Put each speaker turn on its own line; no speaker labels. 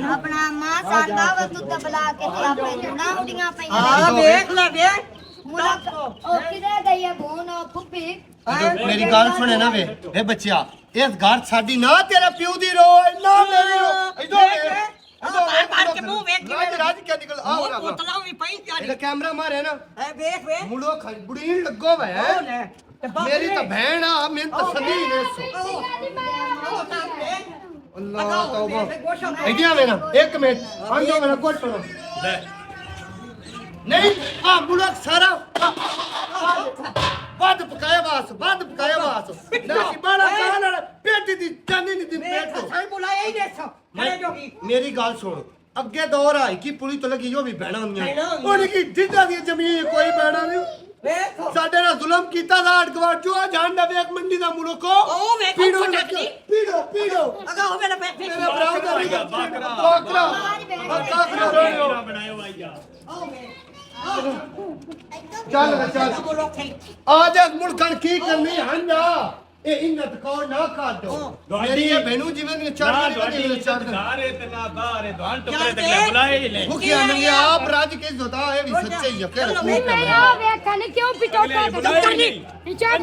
अपना मां सांदा व तू दबला के तो आपे जुना उड़ियां पई
हां देख ले वे
मुला ओ किदे गई है भून फुफी
मेरी गल सुने ना वे ए बच्चिया इस घर साडी ना तेरा प्यू दी रो ना मेरी रो इधर
बार के मुंह वेख के
राज क्या निकल आ रहा
बोतला भी पई जानी
ये कैमरा मारे ना
ए देख वे
मुड़ो खड़बुड़ी लगो वे मेरी तो बहन आ मैं तो सदी ने सो अल्लाह तौबा इदिया में ना एक मिनट आंदो मेरा गोट सुनो नहीं आ मुड़ो सारा बद पकाया वास ना सी बड़ा काला पेट दी जानी नहीं दी पेट को
सही बुलाया ही देखो खड़े जोगी
मेरी गल सुन अगे दौर आई कि पुलिस तो लगी जो भी बहना होंगी उनकी जिद्दा दी जमीन कोई बहना नहीं
देखो
साडे ना जुल्म कीता दा अडगवार जो जान दा एक मंडी दा मुल्क को
ओ वे
पीड़ो
पटकनी
पीड़ो
अगा हो मेरा पैसे
मेरा ब्राउ दा बकरा बकरा
बनायो भाई जा
ओ वे
चल
बोलो थे
आज मुल्कन की करनी हंजा ए इन्नत को ना काट दो मेरी ये बहनू जीवन में चढ़
गारे ते ना बारे दोन टुकड़े ते बुलाए ही ले
मुखिया ने आप राज के जोता है भी सच्चे ही है
मैं आ वे कने क्यों पिटो
बुलाए ही नहीं
चढ़